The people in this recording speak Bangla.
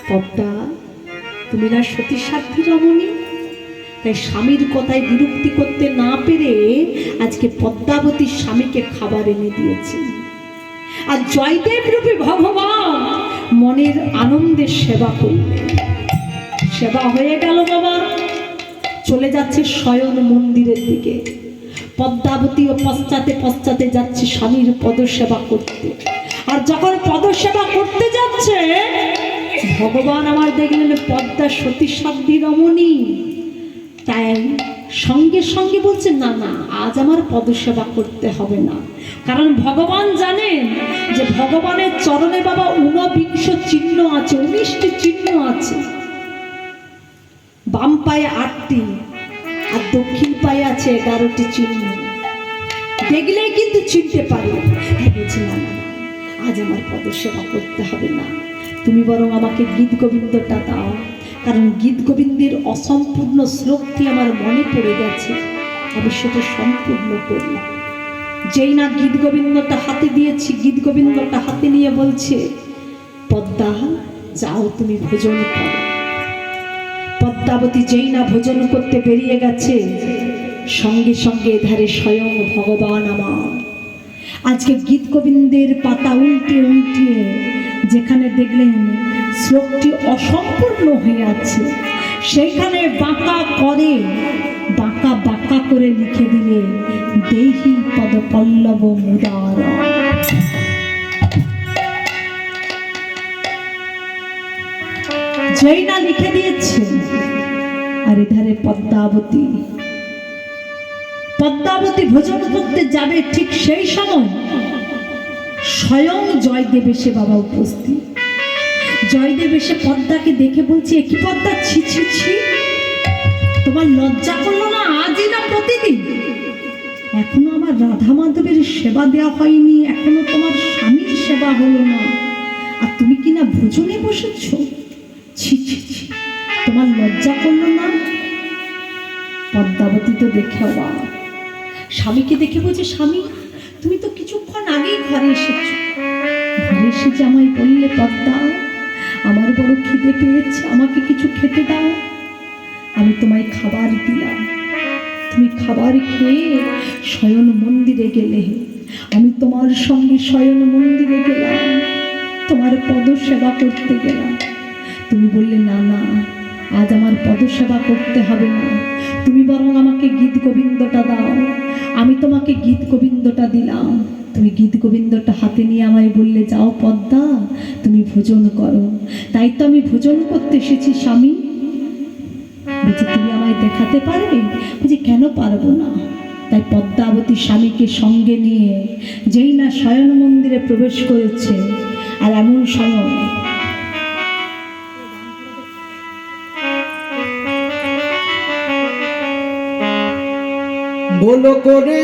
পদ্মা, তুমি না সতী সাধ্বী রমণী? তাই স্বামীর কথায় বিরক্তি করতে না পেরে আজকে পদ্মাবতীর স্বামীকে খাবার এনে দিয়েছে। আর জয়দেব রূপী ভগবান মনের আনন্দের সেবা করলেন। সেবা হয়ে গেল বাবা, চলে যাচ্ছে শয়ন মন্দিরের দিকে। পদ্মাবতী ও পশ্চাতে পশ্চাতে যাচ্ছে স্বামীর পদসেবা করতে। আর যখন পদসেবা করতে যাচ্ছে, ভগবান আমার দেখলেন পদ্মা সতী সাধ্বী রমণী, তাই সঙ্গে সঙ্গে বলছে না না, আজ আমার পদসেবা করতে হবে না। কারণ ভগবান জানেন যে ভগবানের চরণে বাবা 19 চিহ্ন আছে, 19টি চিহ্ন আছে। বাম পায়ে 8টি আর দক্ষিণ পায়ে আছে 11টি চিহ্ন। দেখলেই কিন্তু চিনতে পারি। বলছি না না, আজ আমার পদসেবা করতে হবে না, তুমি বরং আমাকে গীত গোবিন্দটা দাও। কারণ গীত গোবিন্দের অসম্পূর্ণ শ্লোকটি আমার মনে পড়ে গেছে, আমি সেটা সম্পূর্ণ করি। যেই না গীত গোবিন্দটা হাতে দিয়েছি, গীত গোবিন্দটা হাতে নিয়ে বলছে, পদ্মা যাও তুমি ভোজন করো। পদ্মাবতী যেই না ভোজন করতে বেরিয়ে গেছে, সঙ্গে সঙ্গে এধারে স্বয়ং ভগবান আমার আজকে গীত গোবিন্দের পাতা উল্টে উল্টে যেখানে দেখলেন শ্লোকটি অসম্পূর্ণ হয়ে আছে, সেখানে বাঁকা করে বাঁকা বাঁকা করে লিখে দিলে দেহি পদ পল্লব মুদার। যেই না লিখে দিয়েছে, আর এধারে পদ্মাবতী পদ্মাবতী ভোজন করতে যাবে, ঠিক সেই সময় স্বয়ং জয়দেব এসে বাবা উপস্থিত। জয়দেব এসে পদ্মাকে দেখে বলছে, কি পদ্মা, ছি ছি ছি, তোমার লজ্জা করলো না? আজই না প্রতিদিন? এখনো আমার রাধা মাধবের সেবা দেওয়া হয়নি, এখনো তোমার স্বামীর সেবা হলো না, আর তুমি কি না ভোজনে বসেছ? ছি ছি ছি, তোমার লজ্জা করলো না? পদ্মাবতী তো দেখে অবাক, স্বামীকে দেখে বলছে, স্বামী তুমি তো কিছুক্ষণ আগেই ঘরে এসেছ। ঘরে এসে জামাই বললে, পদ্মা আমার বড় খিদে পেয়েছে, আমাকে কিছু খেতে দাও। আমি তোমায় খাবার দিলাম, তুমি খাবার খেয়ে শয়ন মন্দিরে গেলে, আমি তোমার সঙ্গে শয়ন মন্দিরে গেলাম, তোমার পদসেবা করতে গেলাম। তুমি বললে না না, আজ আমার পদসেবা করতে হবে না, তুমি বরং আমাকে গীত গোবিন্দটা দাও। আমি তোমাকে গীত গোবিন্দটা দিলাম, তুমি গীত গোবিন্দটা হাতে নিয়ে আমায় বললে, যাও পদ্মা তুমি ভোজন করো। তাই তো আমি ভোজন করতে এসেছি স্বামী। বলছি, তুমি আমায় দেখাতে পারবে? বলছি, কেন পারবো না। তাই পদ্মাবতী স্বামীকে সঙ্গে নিয়ে যেই না শয়ন মন্দিরে প্রবেশ করেছে, আর এমন সময় বলো করে